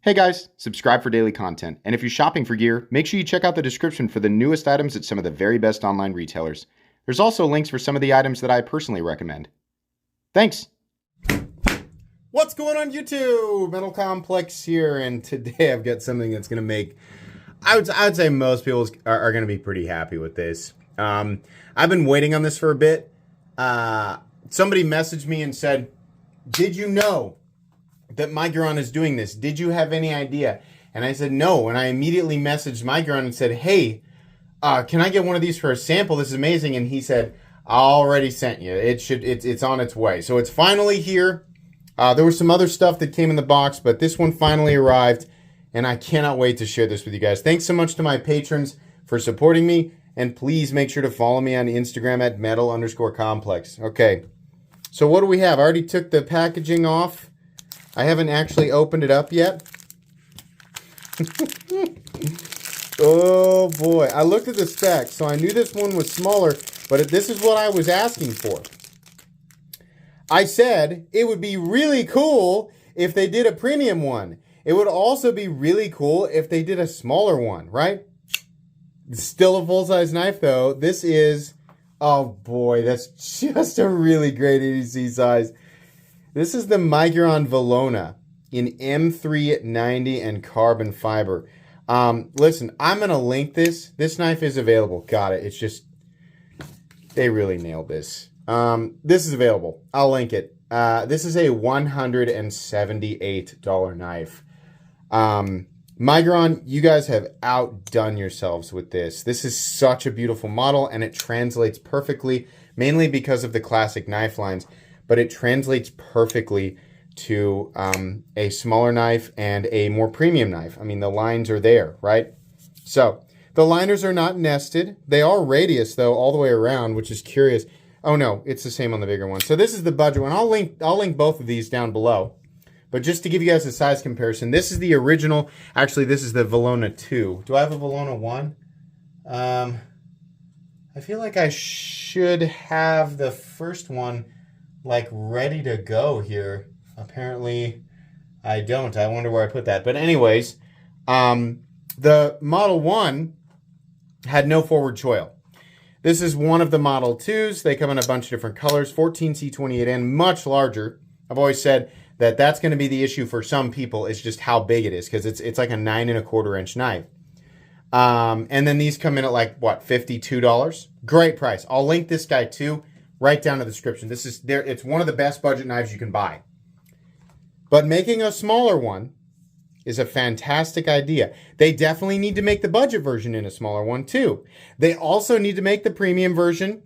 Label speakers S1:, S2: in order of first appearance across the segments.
S1: Hey guys, subscribe for daily content. And if you're shopping for gear, make sure you check out the description for the newest items at some of the very best online retailers. There's also links for some of the items that I personally recommend. Thanks! What's going on YouTube? Metal Complex here, and today I've got something that's going to make, I would say most people are going to be pretty happy with this. I've been waiting on this for a bit. Somebody messaged me and said, did you know that Miguron is doing this? Did you have any idea? And I said no, and I immediately messaged Miguron and said, hey, can I get one of these for a sample? This is amazing. And he said, I already sent you. It's on its way. So it's finally here. There was some other stuff that came in the box, but this one finally arrived, and I cannot wait to share this with you guys. Thanks so much to my patrons for supporting me, and please make sure to follow me on Instagram at metal_complex. Okay, so what do we have? I already took the packaging off. I haven't actually opened it up yet. Oh boy, I looked at the specs, so I knew this one was smaller, but this is what I was asking for. I said it would be really cool if they did a premium one. It would also be really cool if they did a smaller one, right? It's still a full-size knife though. This is, oh boy, that's just a really great EDC size. This is the Miguron Velona in M390 and carbon fiber. Listen, I'm going to link this. This knife is available. Got it. It's just, they really nailed this. This is available. I'll link it. This is a $178 knife. Miguron, you guys have outdone yourselves with this. This is such a beautiful model, and it translates perfectly, mainly because of the classic knife lines, but it translates perfectly to a smaller knife and a more premium knife. I mean, the lines are there, right? So the liners are not nested. They are radius, though, all the way around, which is curious. Oh no, it's the same on the bigger one. So this is the budget one. I'll link both of these down below. But just to give you guys a size comparison, this is the original. Actually, this is the Velona 2. Do I have a Velona 1? I feel like I should have the first one like ready to go here. Apparently, I don't. I wonder where I put that. But anyways, the Model 1 had no forward choil. This is one of the Model 2s. They come in a bunch of different colors, 14C28N, much larger. I've always said that that's going to be the issue for some people. It's just how big it is, because it's like a 9¼ inch knife. And then these come in at like, what, $52? Great price. I'll link this guy too, right down in the description. This is there. It's one of the best budget knives you can buy. But making a smaller one is a fantastic idea. They definitely need to make the budget version in a smaller one too. They also need to make the premium version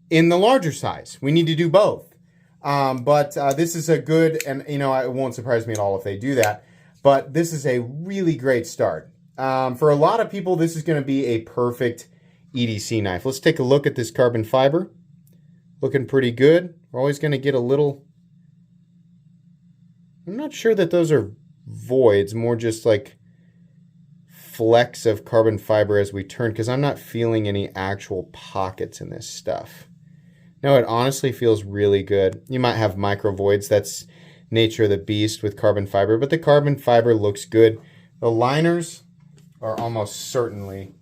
S1: in the larger size. We need to do both. But this is a good, and you know, it won't surprise me at all if they do that, but this is a really great start. For a lot of people, this is going to be a perfect EDC knife. Let's take a look at this carbon fiber. Looking pretty good. We're always going to get a little, I'm not sure that those are voids, more just like flecks of carbon fiber as we turn, because I'm not feeling any actual pockets in this stuff. No, it honestly feels really good. You might have micro voids. That's nature of the beast with carbon fiber, but the carbon fiber looks good. The liners are almost certainly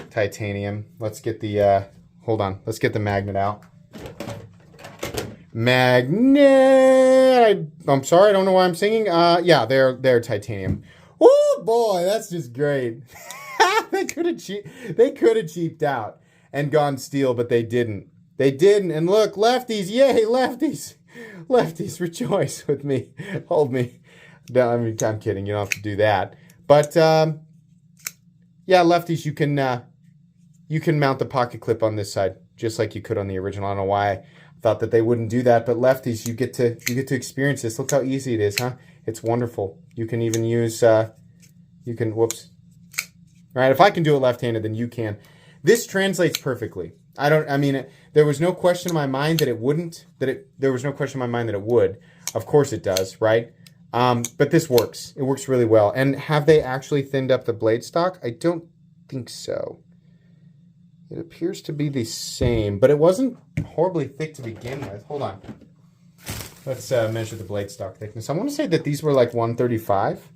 S1: titanium. Let's get the, hold on. Let's get the magnet out. Magnet! I'm sorry, I don't know why I'm singing. Yeah, they're titanium. Oh boy, that's just great. They could have cheaped out and gone steel, but they didn't. They didn't. And look, lefties, yay, lefties. Lefties, rejoice with me. Hold me. No, I mean, I'm kidding. You don't have to do that. But yeah, lefties, you can mount the pocket clip on this side, just like you could on the original. I don't know why I thought that they wouldn't do that, but lefties, you get to experience this. Look how easy it is, huh? It's wonderful. You can even use whoops. All right, if I can do it left-handed, then you can. This translates perfectly. There was no question in my mind that it wouldn't, there was no question in my mind that it would. Of course it does, right? But this works. It works really well. And have they actually thinned up the blade stock? I don't think so. It appears to be the same, but it wasn't horribly thick to begin with. Hold on. Let's measure the blade stock thickness. I want to say that these were like 135.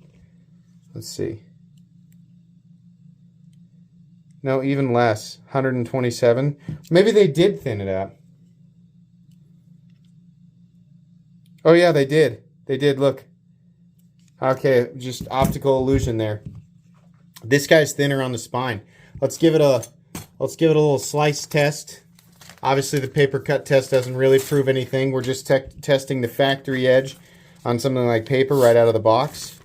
S1: Let's see. No, even less. 127. Maybe they did thin it out. Oh, yeah, they did. They did, look. Okay, just optical illusion there. This guy's thinner on the spine. Let's give it a little slice test. Obviously, the paper cut test doesn't really prove anything. We're just testing the factory edge on something like paper right out of the box.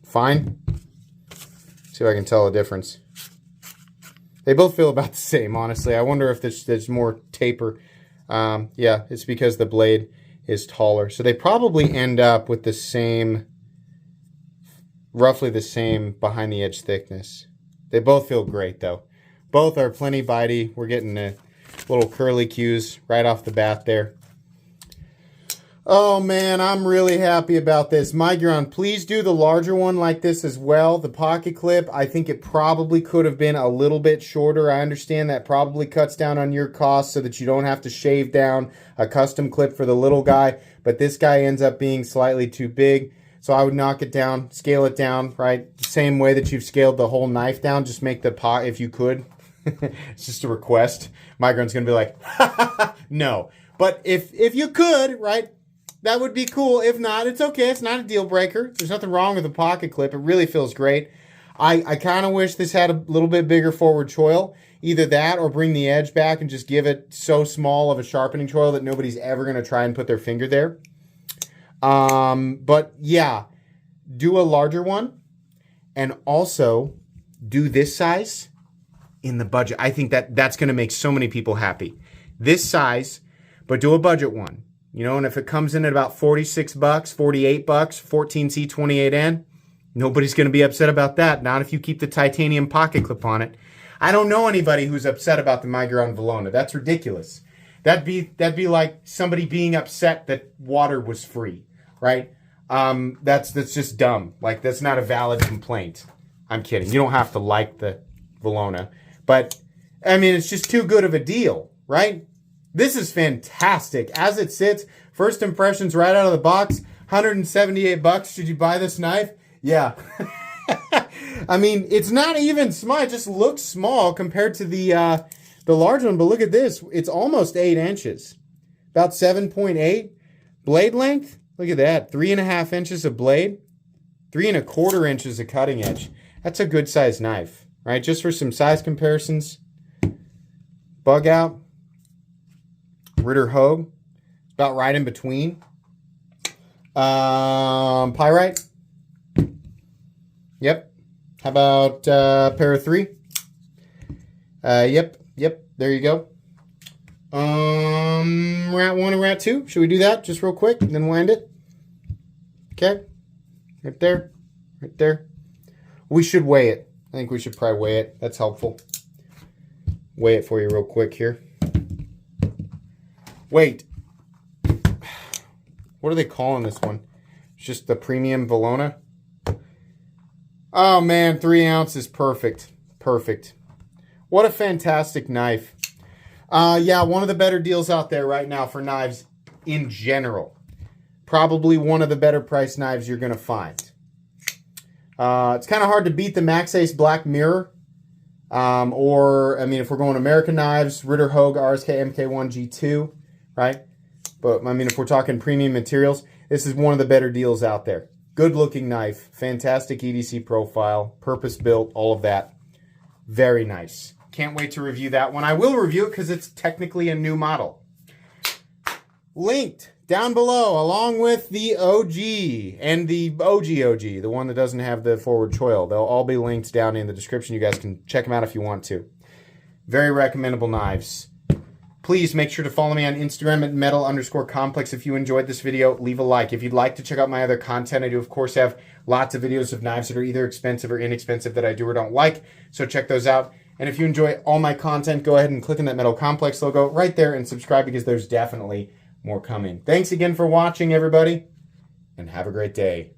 S1: Fine. See if I can tell a difference. They both feel about the same, honestly. I wonder if there's more taper. Yeah, it's because the blade is taller. So they probably end up with the same, roughly the same behind the edge thickness. They both feel great though. Both are plenty bitey. We're getting a little curly cues right off the bat there. Oh man, I'm really happy about this. Miguron, please do the larger one like this as well. The pocket clip, I think it probably could have been a little bit shorter. I understand that probably cuts down on your costs so that you don't have to shave down a custom clip for the little guy. But this guy ends up being slightly too big. So I would knock it down, scale it down, right? The same way that you've scaled the whole knife down. Just make the pot, if you could. It's just a request. Miguron's going to be like, no. But if you could, right? That would be cool. If not, it's okay. It's not a deal breaker. There's nothing wrong with the pocket clip. It really feels great. I kind of wish this had a little bit bigger forward choil. Either that or bring the edge back and just give it so small of a sharpening choil that nobody's ever going to try and put their finger there. But yeah, do a larger one and also do this size in the budget. I think that's going to make so many people happy. This size, but do a budget one. You know, and if it comes in at about 46 bucks, 48 bucks, 14C, 28N, nobody's going to be upset about that. Not if you keep the titanium pocket clip on it. I don't know anybody who's upset about the Miguron Velona. That's ridiculous. That'd be like somebody being upset that water was free, right? That's just dumb. Like, that's not a valid complaint. I'm kidding. You don't have to like the Velona. But, I mean, it's just too good of a deal, right? This is fantastic. As it sits, first impressions right out of the box, 178 bucks. Should you buy this knife? Yeah. I mean, it's not even small. It just looks small compared to the large one. But look at this. It's almost 8 inches. About 7.8. Blade length, look at that. 3.5 inches of blade. 3.25 inches of cutting edge. That's a good size knife, right? Just for some size comparisons. Bug out. Ritter Hogue, about right in between. Pyrite. Yep. How about pair of 3? Yep. There you go. Route 1 and route 2. Should we do that just real quick and then we'll end it? Okay. Right there. Right there. We should weigh it. I think we should probably weigh it. That's helpful. Weigh it for you real quick here. Wait. What are they calling this one? It's just the premium Velona. Oh man, 3 ounces. Perfect. Perfect. What a fantastic knife. Yeah, one of the better deals out there right now for knives in general. Probably one of the better priced knives you're going to find. It's kind of hard to beat the Max Ace Black Mirror. Or, I mean, if we're going American knives, Ritter Hogue RSK MK1 G2, right? But, I mean, if we're talking premium materials, this is one of the better deals out there. Good looking knife, fantastic EDC profile, purpose built, all of that. Very nice. Can't wait to review that one. I will review it because it's technically a new model. Linked down below, along with the OG and the OG, the one that doesn't have the forward choil. They'll all be linked down in the description. You guys can check them out if you want to. Very recommendable knives. Please make sure to follow me on Instagram at metal_complex. If you enjoyed this video, leave a like. If you'd like to check out my other content, I do, of course, have lots of videos of knives that are either expensive or inexpensive that I do or don't like. So check those out. And if you enjoy all my content, go ahead and click on that Metal Complex logo right there and subscribe because there's definitely more coming. Thanks again for watching, everybody, and have a great day.